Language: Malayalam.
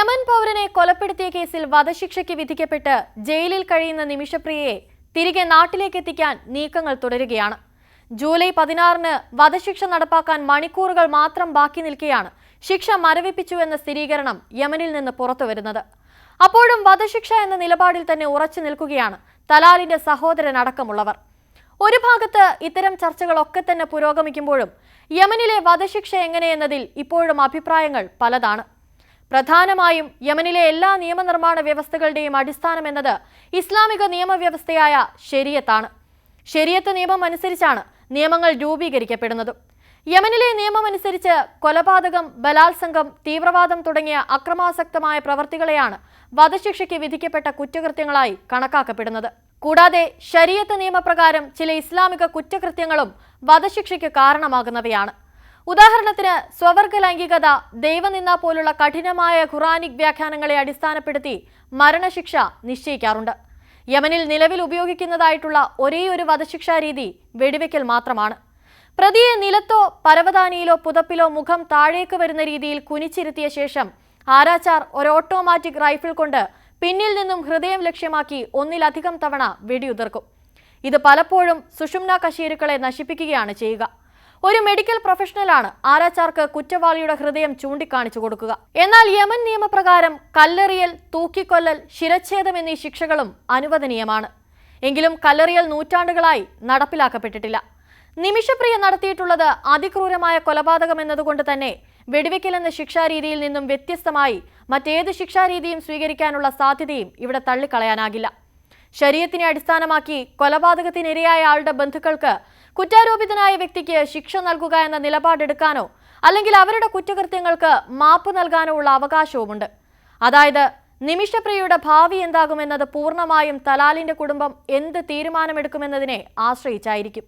യമൻ പൗരനെ കൊലപ്പെടുത്തിയ കേസിൽ വധശിക്ഷയ്ക്ക് വിധിക്കപ്പെട്ട് ജയിലിൽ കഴിയുന്ന നിമിഷപ്രിയയെ തിരികെ നാട്ടിലേക്ക് എത്തിക്കാൻ നീക്കങ്ങൾ തുടരുകയാണ്. ജൂലൈ 16-ന് വധശിക്ഷ നടപ്പാക്കാൻ മണിക്കൂറുകൾ മാത്രം ബാക്കി നിൽക്കെയാണ് ശിക്ഷ മരവിപ്പിച്ചുവെന്ന സ്ഥിരീകരണം യമനിൽ നിന്ന് പുറത്തുവരുന്നത്. അപ്പോഴും വധശിക്ഷ എന്ന നിലപാടിൽ തന്നെ ഉറച്ചു നിൽക്കുകയാണ് തലാലിന്റെ സഹോദരൻ അടക്കമുള്ളവർ. ഒരു ഭാഗത്ത് ഇത്തരം ചർച്ചകളൊക്കെ തന്നെ പുരോഗമിക്കുമ്പോഴും യമനിലെ വധശിക്ഷ എങ്ങനെയെന്നതിൽ ഇപ്പോഴും അഭിപ്രായങ്ങൾ പലതാണ്. പ്രധാനമായും യമനിലെ എല്ലാ നിയമനിർമ്മാണ വ്യവസ്ഥകളുടെയും അടിസ്ഥാനം എന്നത് ഇസ്ലാമിക നിയമവ്യവസ്ഥയായ ശരീഅത്താണ്. ശരീഅത്ത് നിയമം അനുസരിച്ചാണ് നിയമങ്ങൾ രൂപീകരിക്കപ്പെടുന്നതും. യമനിലെ നിയമമനുസരിച്ച് കൊലപാതകം, ബലാത്സംഗം, തീവ്രവാദം തുടങ്ങിയ അക്രമാസക്തമായ പ്രവൃത്തികളെയാണ് വധശിക്ഷയ്ക്ക് വിധിക്കപ്പെട്ട കുറ്റകൃത്യങ്ങളായി കണക്കാക്കപ്പെടുന്നത്. കൂടാതെ ശരീഅത്ത് നിയമപ്രകാരം ചില ഇസ്ലാമിക കുറ്റകൃത്യങ്ങളും വധശിക്ഷയ്ക്ക് കാരണമാകുന്നവയാണ്. ഉദാഹരണത്തിന് സ്വവർഗ ലൈംഗികത, ദൈവനിന്ദ പോലുള്ള കഠിനമായ ഖുറാനിക് വ്യാഖ്യാനങ്ങളെ അടിസ്ഥാനപ്പെടുത്തി മരണശിക്ഷ നിശ്ചയിക്കാറുണ്ട്. യമനിൽ നിലവിൽ ഉപയോഗിക്കുന്നതായിട്ടുള്ള ഒരേയൊരു വധശിക്ഷാ രീതി വെടിവെക്കൽ മാത്രമാണ്. പ്രതിയെ നിലത്തോ പരവതാനിയിലോ പുതപ്പിലോ മുഖം താഴേക്ക് വരുന്ന രീതിയിൽ കുനിച്ചിരുത്തിയ ശേഷം ആരാച്ചാർ ഒരു ഓട്ടോമാറ്റിക് റൈഫിൾ കൊണ്ട് പിന്നിൽ നിന്നും ഹൃദയം ലക്ഷ്യമാക്കി ഒന്നിലധികം തവണ വെടിയുതിർക്കും. ഇത് പലപ്പോഴും സുഷുമ്ന കശേരുക്കളെ നശിപ്പിക്കുകയാണ് ചെയ്യുക. ഒരു മെഡിക്കൽ പ്രൊഫഷണലാണ് ആരാച്ചാർക്ക് കുറ്റവാളിയുടെ ഹൃദയം ചൂണ്ടിക്കാണിച്ചു കൊടുക്കുക. എന്നാൽ യമൻ നിയമപ്രകാരം കല്ലെറിയൽ, തൂക്കിക്കൊല്ലൽ, ശിരച്ഛേദം എന്നീ ശിക്ഷകളും അനുവദനീയമാണ്. എങ്കിലും കല്ലെറിയൽ നൂറ്റാണ്ടുകളായി നടപ്പിലാക്കപ്പെട്ടിട്ടില്ല. നിമിഷപ്രിയ നടത്തിയിട്ടുള്ളത് അതിക്രൂരമായ കൊലപാതകം എന്നതുകൊണ്ട് തന്നെ വെടിവെക്കൽ എന്ന ശിക്ഷാരീതിയിൽ നിന്നും വ്യത്യസ്തമായി മറ്റേത് ശിക്ഷാരീതിയും സ്വീകരിക്കാനുള്ള സാധ്യതയും ഇവിടെ തള്ളിക്കളയാനാകില്ല. ശരീഅത്തിനെ അടിസ്ഥാനമാക്കി കൊലപാതകത്തിനിരയായ ആളുടെ ബന്ധുക്കൾക്ക് കുറ്റാരോപിതനായ വ്യക്തിക്ക് ശിക്ഷ നൽകുക എന്ന നിലപാടെടുക്കാനോ അല്ലെങ്കിൽ അവരുടെ കുറ്റകൃത്യങ്ങൾക്ക് മാപ്പ് നൽകാനോ ഉള്ള അവകാശവുമുണ്ട്. അതായത് നിമിഷപ്രിയയുടെ ഭാവി എന്താകുമെന്നത് പൂർണ്ണമായും തലാലിന്റെ കുടുംബം എന്ത് തീരുമാനമെടുക്കുമെന്നതിനെ ആശ്രയിച്ചായിരിക്കും.